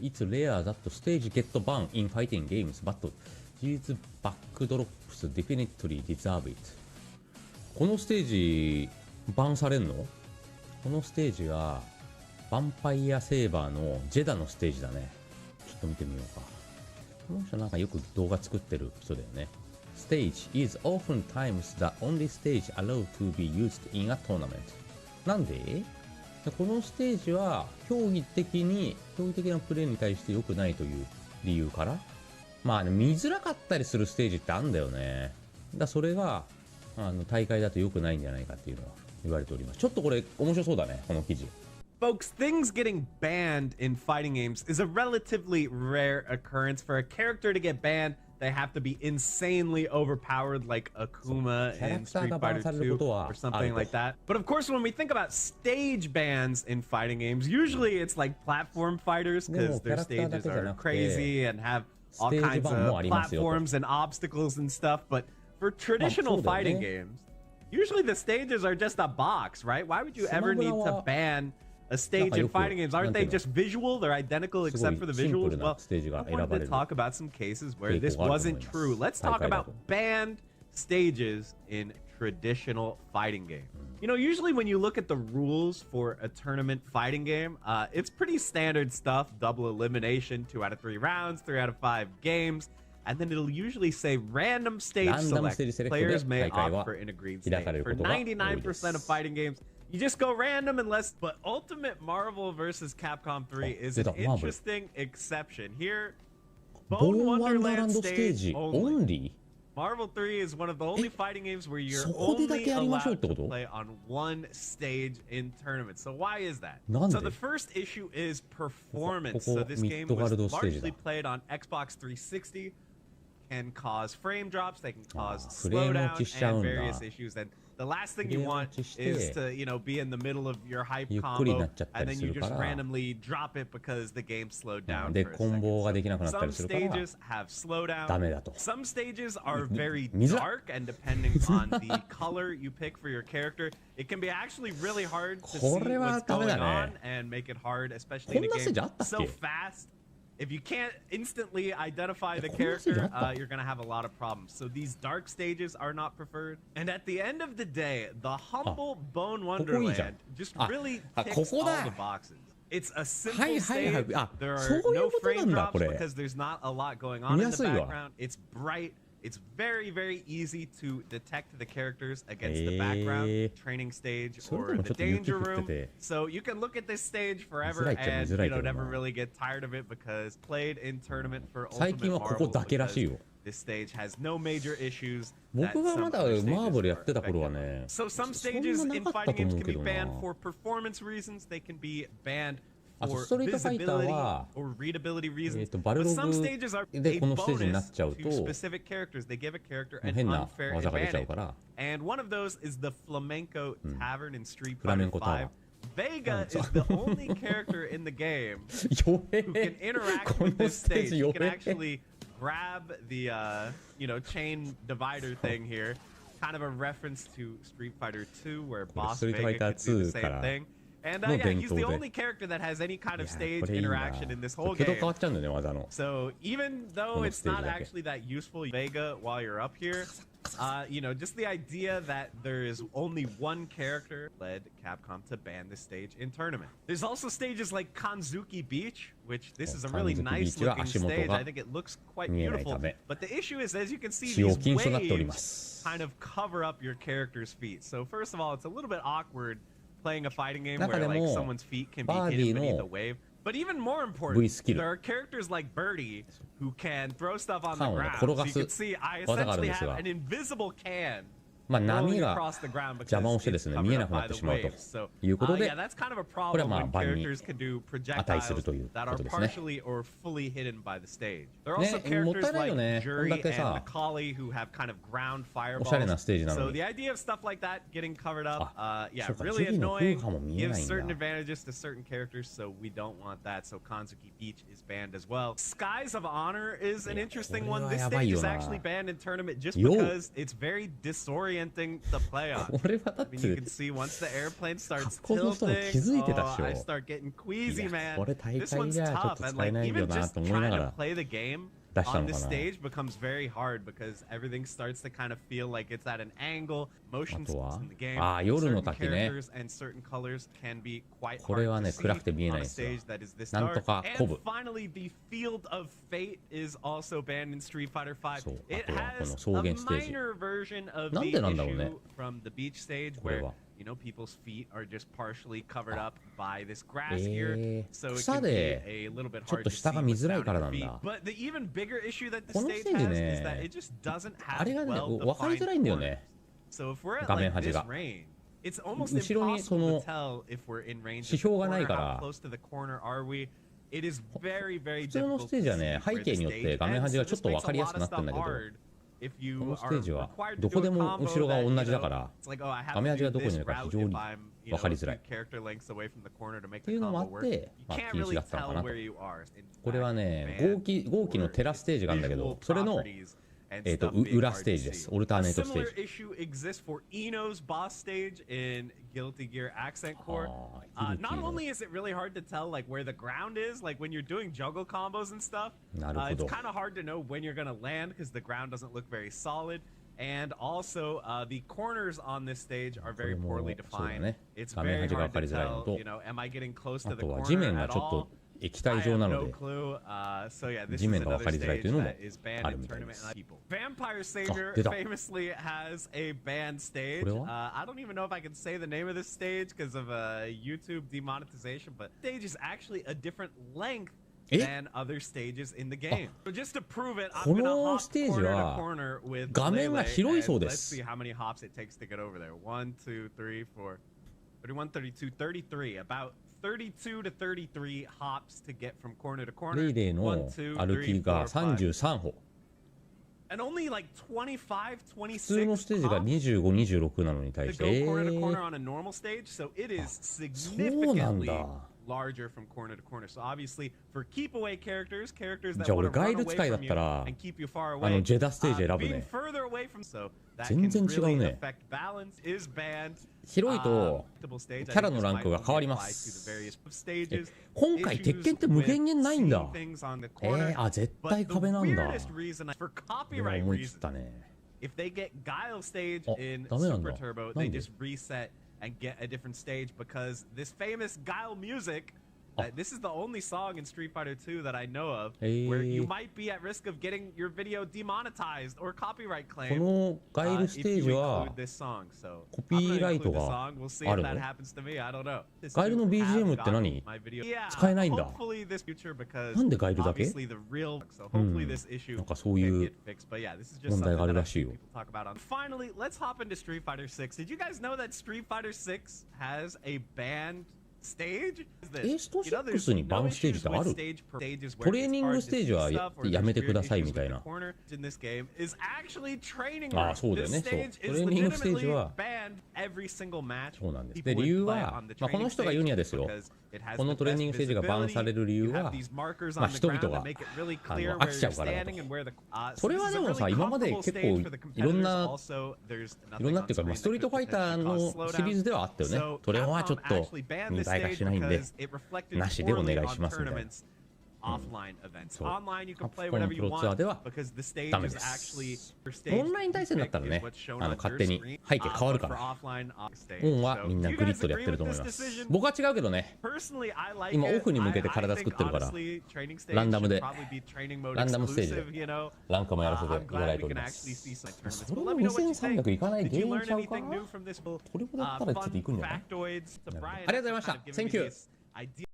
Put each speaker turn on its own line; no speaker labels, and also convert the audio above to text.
It's rare that stage get banned in fighting games, but these backdrops definitely deserve it. このステージ、バンされんの？このステージは、ヴァンパイアセーバーのジェダのステージだね。ちょっと見てみようか。この人なんかよく動画作ってる人だよね。Stage is oftentimes the only stage allowed to be used in a tournament. なんで？このステージは競技的なプレーに対して良くないという理由から、まあ、見づらかったりするステージってあるんだよね。それが大会だと良くないんじゃないかっていうのは言われております。ちょっとこれ面白そうだね、この記事。
Folks, things getting banned in fighting games is a relatively rare occurrence. For a character to get banned, they have to be insanely overpowered like Akuma in Street Fighter 2 or something like that. But of course, when we think about stage bans in fighting games, usually it's like platform fighters because their stages are crazy and have all kinds of platforms and obstacles and stuff. But for traditional fighting games, usually the stages are just a box, right? Why would you ever need to ban a stage in fighting games? Aren't they just visual? They're identical except for the visuals. Well, I wanted to talk about some cases where this wasn't true. Let's talk about banned stages in traditional fighting games. You know, usually when you look at the rules for a tournament fighting game, it's pretty standard stuff. Double elimination, 2 out of 3 rounds, 3 out of 5 games. And then it'll usually say random stage select. Players may opt for in a green stage. For 99% of fighting games, you just go random unless... But Ultimate Marvel vs. Capcom 3 is an interesting exception. Here, Bone Wonderland stage only. Marvel 3 is one of the only fighting games where you're only allowed to play on one stage in tournaments. So why is that? So the first issue is performance. So this game was largely played on Xbox 360. Can cause frame drops, they can cause slowdown and various issues. And the last thing you want is to, you know, be in the middle of your hype combo and then you just randomly drop it because the game slowed down for a second. So some stages have slowdown. Some stages are very dark, and depending on the color you pick for your character, it can be actually really hard to see what's going on and make it hard, especially in a game so fast. If you can't instantly identify the character, you're going to have a lot of problems. So these dark stages are not preferred. And at the end of the day, the humble Bone Wonderland just really ticks all the boxes. It's a simple stage. There are no frame drops because there's not a lot going on in the background. It's bright. It's very, very easy to detect the characters against the background, training stage, or the danger room. So you can look at this stage forever and, you know, never really get tired of it because played in tournament for Ultimate Marvel, this stage has no major issues. So some stages in fighting games can be banned for performance reasons. They can be banned for visibility or readability reasons. But some stages are a bonus to specific characters. They give a character an unfair advantage. And one of those is the Flamenco Tavern in Street Fighter 5. Vega is the only character in the game who can interact with this stage. You can actually grab the you know, chain divider thing here. Kind of a reference to Street Fighter 2 where Boss Vega can do the same thing. And yeah, he's the only character that has any kind of stage interaction in this whole game. So even though it's not actually that useful, Vega, while you're up here, you know, just the idea that there is only one character led Capcom to ban this stage in tournament. There's also stages like Kanzuki Beach, which this is a really nice looking stage. I think it looks quite beautiful. But the issue is, as you can see, these waves kind of cover up your character's feet. So first of all, it's a little bit awkward playing a fighting game where like someone's feet can be hidden beneath a wave. But even more important, there are characters like Birdie who can throw stuff on the ground. So you can see I essentially have an invisible can rolling across the ground because it's covered up by the waves. So yeah, that's kind of a problem when characters can do projectiles that are partially or fully hidden by the stage. There are also characters like Jury and Macaulay who have kind of ground fireballs. So the idea of stuff like that getting covered up, yeah, really annoying, gives certain advantages to certain characters, so we don't want that. So Kanzuki Beach is banned as well. Skies of Honor is an interesting one. This stage is actually banned in tournament just because it's very disorienting disorienting to play on.
これはだっ
I mean, you
て
can see once the airplane starts
格好の人も
tilting,
気づいてたっしょ。
I start getting
い
queasy,
や
man.
これ大
This
会
one's
じゃちょっ
tough,
と
and
使え
like
ないよ
even
な
just
と思いな
trying
が
to
ら
play the game
出した
on
の
this
かな。
stage becomes very hard because everything starts to kind of feel like it's at an angle.
あ
Motion
とは
in the game.
ああ、夜の
Certain
滝ね。
characters and certain colors can be quite
これ
hard
は
to
ね、
see
暗くて見えない
on
ん
a
ですよ。
stage that is this
なんと
dark.
か鼓
And
舞。
finally, the Field of Fate is also banned in Street Fighter
そう
V.
あ
It
とはこ
has
の草
a
原ステージ。
minor version of
なん
the
でなんだろうね。
issue from the beach stage
これ
where
は。
you know people's feet are just partially covered up by this grass gear, so it
草
can be
で
a little bit
ちょっ
hard
と
to
下
see
が見
what's
づらい
down
から
at
な
your
ん
feet.
だ。
But the even bigger issue that the
この
stage
ステージ
has is
ね
that it just doesn't
あ
have
れがね、
well
分かり
defined
づらいんだよ
corners.
ね。
So if we're at
画面
like
端
this
が。
range, it's almost
後ろにそ
impossible
の
to tell if we're in range
指
of the
標がない
corner,
から
how close to the corner are we. It is very, very
普通の
difficult
ステー
to
ジは
see
ね、
where
背景
the
によって
stage
画面
ends.
端
So
がちょ
this
っと分
makes
か
a
りや
lot
すく
of
なってん
stuff
だけど、
hard. If
こ
you
のステ
are
ージは
required to
ど
do
こ
a
でも
combo
後ろが
that,
同
you
じだ
know,
から、
it's like, oh, I have
画面
to
端が
do
どこに
this
いるか
route
非常
if
に
I'm, you
分
know,
か
a
りづら
few
い。
character lengths away from the corner to make
って
the
いうのもあ
combo
っ
work.
て、
You
まあ
can't
禁止
really
だったのか
tell
なと。
where you are. In
これは
fact,
ね、
banned
号機の
or
テラステージがあるんだけ
visual
ど、それの、
properties and stuff being
裏
hard
ステー
to
ジです。
see.
オルター
A
ネートステー
similar
ジ。
issue exists for Eno's boss stage in Guilty Gear Accent Core.
はあ、ギルテ
Not
ィの
only is it really hard to tell like where the ground is, like when you're doing juggle combos and stuff,
なるほ
it's
ど。
kind of hard to know when you're gonna land because the ground doesn't look very solid. And also, the corners on this stage are very
これも
poorly
そうだ
defined.
ね。
It's
画面
very
端が
hard
分か
to
りづらいの
tell,
と、
you know, am I getting close
あ
to the
とは地
corner
面が
at
ちょっ
all?
と液
I
体状
have
なの
no
で、
clue. So yeah, this
地
is
面が分
another
かりづらい
stage
というのも
that is banned
ある
in
みたいで
tournament
す。
people. Vampire Savior
出た。
famously has a banned stage.
これは？
I don't even know if I can say the name of this stage because of YouTube demonetization, but stage is actually a different length
え？
than other stages in the game. So just to prove it,
こ
I'm gonna
の
hop
ステージ
corner to
は
corner with
画面が
Lele,
広いそう
and
で
let's
す。
see how many hops it takes to get over there. 1, 2, 3, 4, 31, 32, 33. About 32 to 33 hops to get from corner to
レ
corner.
イレイの
1, 2,
歩き
3,
が
4, 5.
33歩。
And only like 25,
普通のステージ
26
が
hops
25、26なのに対
to
して、
go corner to corner on a normal stage. So it is
そうなん
significantly
だ。
larger from corner to corner. So obviously for keep away characters that
じゃあ
want
俺
to
ガイ
run
ル
away
使いだ
from
っ
you
たら、
and keep you far away.
ジェダステージ選ぶ
Being
ね。
further away from so that
全
can
然違う
really
ね。
affect balance is banned.
広いと、
Stage,
キャラのランクが変わりま
I think this
す。
might only apply to the various stages,
今回鉄拳って無限限ないんだ。
issues with seeing things on the corner.
あ、絶
But
対
the
壁なんだ。
weirdest reason for
これは
copyright
思い切っ
reasons,
たね。
if they get Guile stage
あ、
in
ダメなんだ。
Super Turbo,
な
they
んで？
just reset and get a different stage because this famous Guile music.
あ、
This is the only song in Street Fighter 2 that I know of where you might be at risk of getting your video demonetized or copyright
こ
claimed
のガイル
if
ステー
you
ジは
include this song. So
コピ
I'm
ー
gonna
ライト
include the
が
song. We'll see
あ
if
る
that
の？
happens to me. I don't know.
ガイルの BGM って何？
Yeah,
使えないんだ。
hopefully this future because
なんでガイルだけ？
obviously the real so hopefully this issue
なんかそういう
can get fixed. But yeah, this is just
問題があ
something
る
that
らしいよ。
people talk about on. Finally, let's hop into Street Fighter 6. Did you guys know that Street Fighter 6 has a banned stage?
スト6にバンステージってある？トレーニングステージはやめてくださいみたいな。あ、そうだよね。そう。トレーニングステージはそうなんです。で、理由は、まあ、この人が言うにはですよ。このトレーニングステージがバンされる理由は、まあ、人々が飽きちゃうからだと。それはでもさ、今まで結構いろんなっていうか、まあ、ストリートファイターのシリーズではあったよね。それはちょっと見栄えがしないんで、なしでお願いしますみたいな。
offline events.
そう。
Online you
カ
can
プ
play
コン
whatever
プ
you
ロツアー
want
では
because the stage
ダメ
is
で
actually
す。
your stage
オンライン対戦だったらね、
is what's shown on
勝
your
手に
screen,
背景変わるか
but for
ら。
offline stage.
オンは
So,
みんな
you
グリ
guys
ッドでやっ
agree
てると
with
思い
this
ます。
decision?
僕は違うけどね、
Personally, I like
今
it.
オフに向けて
I
体作ってるから
think, honestly, training stage
ランダムで
should probably be training mode
ランダムステージ
exclusive,
で
you know.
ランカもやらせて
I'm
いただ
glad
いて
we
おり
can
ま
actually
す。
see some tournaments.
そ
But
れ
let
も
me know what you think.
2300いかない
Did
原
you
因
learn
ちゃうか？
anything new from this?
これだったらちょっといくんじゃない？
Factoids to Brian.
ありがとうございました。
Kind of giving me
Thank you.
this idea